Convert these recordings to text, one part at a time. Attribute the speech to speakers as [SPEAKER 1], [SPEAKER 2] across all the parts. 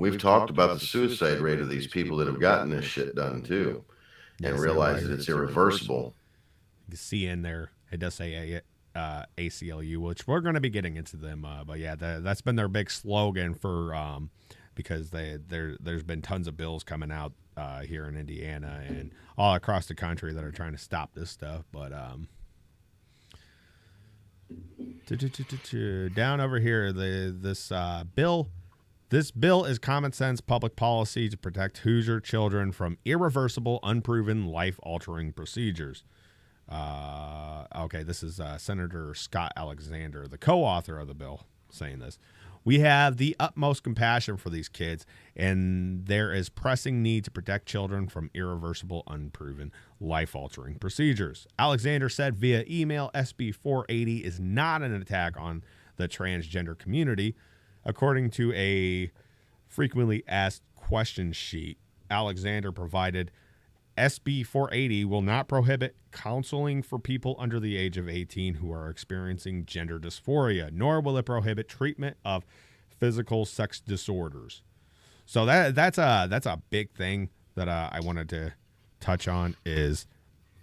[SPEAKER 1] we've talked about the suicide rate of these people that have gotten this shit done too, and
[SPEAKER 2] Yes,
[SPEAKER 1] realize that it's irreversible.
[SPEAKER 2] You can see in there, it does say ACLU, which we're going to be getting into them. But yeah, that's been their big slogan for because there's been tons of bills coming out here in Indiana and all across the country that are trying to stop this stuff. But down over here, this bill. This bill is common sense public policy to protect Hoosier children from irreversible, unproven, life-altering procedures. Okay, this is Senator Scott Alexander, the co-author of the bill, saying this. We have the utmost compassion for these kids, and there is pressing need to protect children from irreversible, unproven, life-altering procedures. Alexander said via email, SB 480 is not an attack on the transgender community. According to a frequently asked question sheet Alexander provided, SB 480 will not prohibit counseling for people under the age of 18 who are experiencing gender dysphoria, nor will it prohibit treatment of physical sex disorders. So that's a big thing that I wanted to touch on, is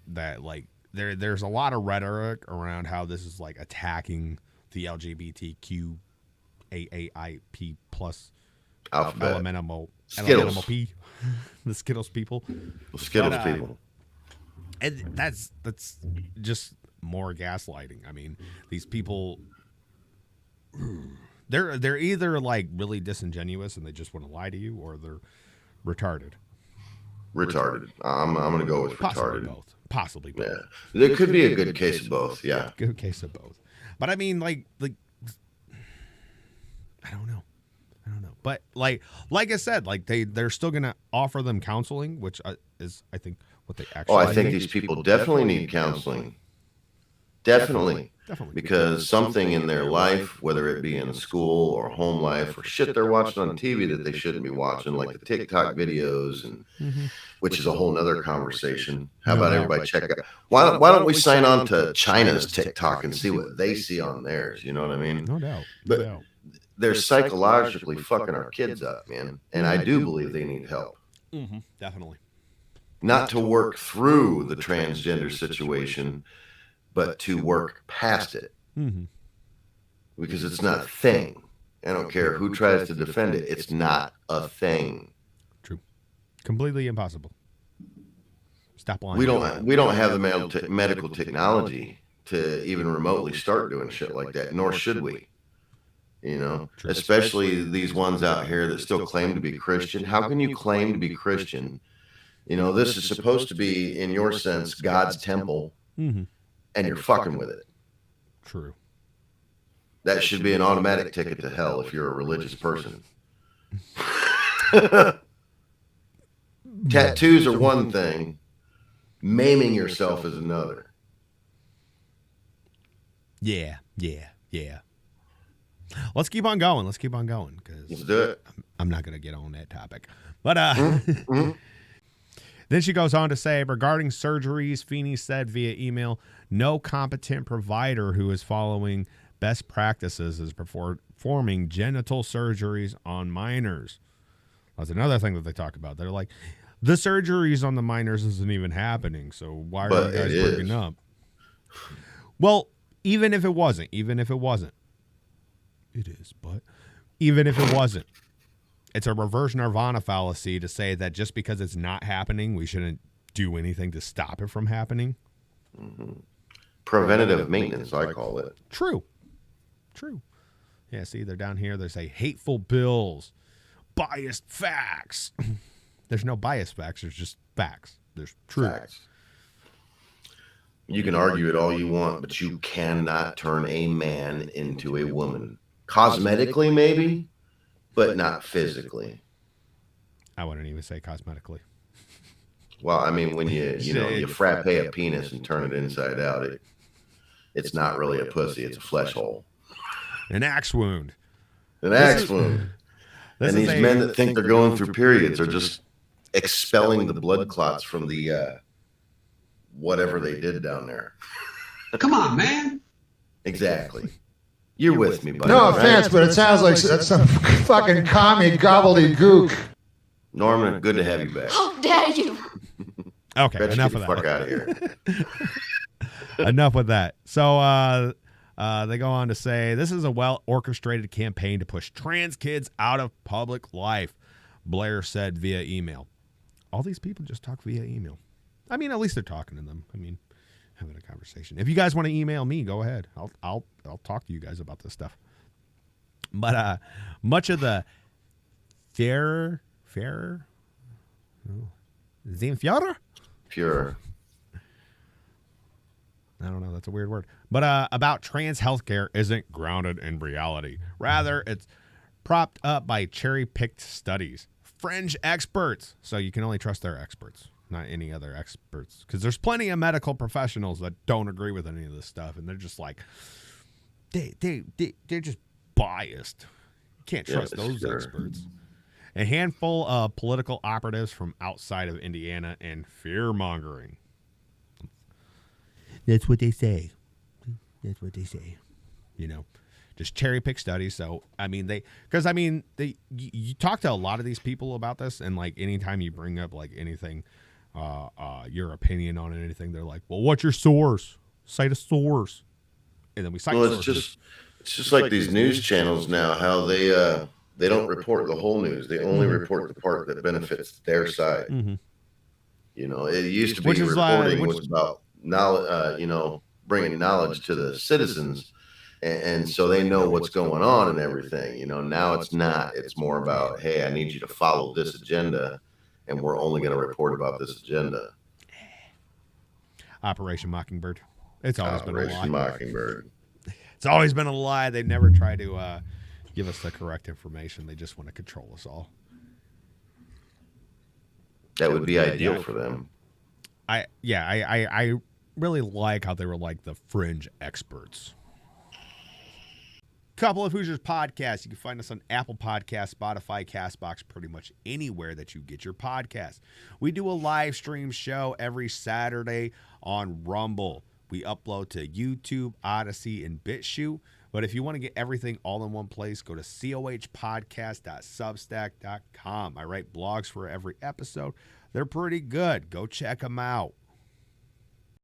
[SPEAKER 2] that like there's a lot of rhetoric around how this is like attacking the LGBTQ AAIP plus elemental P, the Skittles people.
[SPEAKER 1] Skittles people.
[SPEAKER 2] And that's just more gaslighting. I mean, these people, they're either like really disingenuous and they just want to lie to you, or they're retarded.
[SPEAKER 1] Retarded. I'm going to go with retarded.
[SPEAKER 2] Possibly both.
[SPEAKER 1] Yeah, there could be a good case of both. Yeah,
[SPEAKER 2] good case of both. But I mean, like. I don't know. But like I said, like they're still going to offer them counseling, which is, I think, what they actually.
[SPEAKER 1] Oh, I think these people definitely need counseling. Definitely. Because something in their life, whether it be in school or home life or shit they're watching on TV that they shouldn't be watching, like the TikTok videos, and which is a whole nother conversation. How about everybody check out? Why don't we sign on to China's TikTok and see what they see on theirs? You know what I mean?
[SPEAKER 2] No doubt.
[SPEAKER 1] But they're psychologically fucking our kids up, man. And I do believe they need help.
[SPEAKER 2] Definitely.
[SPEAKER 1] Not to work through the transgender situation, but to work past it. Because it's not a thing. I don't care who tries to defend it. It's not a thing.
[SPEAKER 2] True. Completely impossible. Stop lying.
[SPEAKER 1] We don't have the medical technology to even remotely start doing shit like that, nor should we. You know, true. Especially these ones out here that still claim to be Christian. How can you claim to be Christian? You know, this is supposed to be, in your sense, God's temple, and you're fucking with it.
[SPEAKER 2] True.
[SPEAKER 1] That should be an automatic ticket to hell if you're a religious person. Tattoos are one thing. Maiming yourself is another.
[SPEAKER 2] Yeah. Let's keep on going. Let's
[SPEAKER 1] do it.
[SPEAKER 2] I'm not going to get on that topic. But then she goes on to say, regarding surgeries, Feeney said via email, no competent provider who is following best practices is performing genital surgeries on minors. That's another thing that they talk about. They're like, the surgeries on the minors isn't even happening, so why are you guys bringing up? Well, even if it wasn't. It is, but even if it wasn't, it's a reverse nirvana fallacy to say that just because it's not happening, we shouldn't do anything to stop it from happening.
[SPEAKER 1] Preventative maintenance, I call it.
[SPEAKER 2] True. Yeah, see, they're down here. They say hateful bills, biased facts. There's no biased facts. There's just facts. There's true facts.
[SPEAKER 1] You can argue it all you want, but you cannot turn a man into a woman. Cosmetically, maybe, but not physically.
[SPEAKER 2] I wouldn't even say cosmetically.
[SPEAKER 1] Well, I mean, when you frappe a penis and turn it inside out, it's not really a pussy; it's a flesh hole.
[SPEAKER 2] An axe wound.
[SPEAKER 1] And these men that think they're going through periods are just expelling the blood clots from the whatever they did down there.
[SPEAKER 3] Come on, man.
[SPEAKER 1] Exactly. You're with me, buddy.
[SPEAKER 3] No
[SPEAKER 1] right?
[SPEAKER 3] offense, but it sounds like some fucking commie gobbledygook.
[SPEAKER 1] Norman, good to have you back.
[SPEAKER 4] How dare you?
[SPEAKER 2] Okay,
[SPEAKER 1] Gretchen,
[SPEAKER 2] enough
[SPEAKER 1] get
[SPEAKER 2] of
[SPEAKER 1] the
[SPEAKER 2] that.
[SPEAKER 1] fuck out of here.
[SPEAKER 2] Enough with that. So they go on to say, this is a well-orchestrated campaign to push trans kids out of public life, Blair said via email. All these people just talk via email. I mean, at least they're talking to them. I mean, having a conversation. If you guys want to email me, go ahead. I'll talk to you guys about this stuff. But much of the Pure. I don't know. That's a weird word. But about trans healthcare isn't grounded in reality. Rather, it's propped up by cherry-picked studies. Fringe experts. So you can only trust their experts, not any other experts. Because there's plenty of medical professionals that don't agree with any of this stuff. And they're just like, they're just biased. You can't trust those experts. A handful of political operatives from outside of Indiana and fear-mongering. That's what they say. That's what they say. You know, just cherry-pick studies. So, I mean, you talk to a lot of these people about this, and, like, anytime you bring up, like, anything, your opinion on anything, they're like, well, what's your source? Cite a source. And then we cite sources.
[SPEAKER 1] It's just like these news channels now, how they don't report the whole news. They only report the part that benefits their side.
[SPEAKER 2] Mm-hmm.
[SPEAKER 1] You know, it used to be reporting was about knowledge, bringing knowledge to the citizens, and so they know what's going on and everything. You know, now it's not. It's more about, hey, I need you to follow this agenda, and we're only going to report about this agenda.
[SPEAKER 2] Operation Mockingbird. It's always been a lie.
[SPEAKER 1] Operation Mockingbird.
[SPEAKER 2] It's always been a lie. They never try to give us the correct information. They just want to control us all.
[SPEAKER 1] That would be ideal for them.
[SPEAKER 2] I really like how they were like the fringe experts. Couple of Hoosiers podcasts. You can find us on Apple Podcasts, Spotify, CastBox, pretty much anywhere that you get your podcasts. We do a live stream show every Saturday on Rumble. We upload to YouTube, Odyssey, and BitChute. But if you want to get everything all in one place, go to cohpodcast.substack.com. I write blogs for every episode. They're pretty good. Go check them out.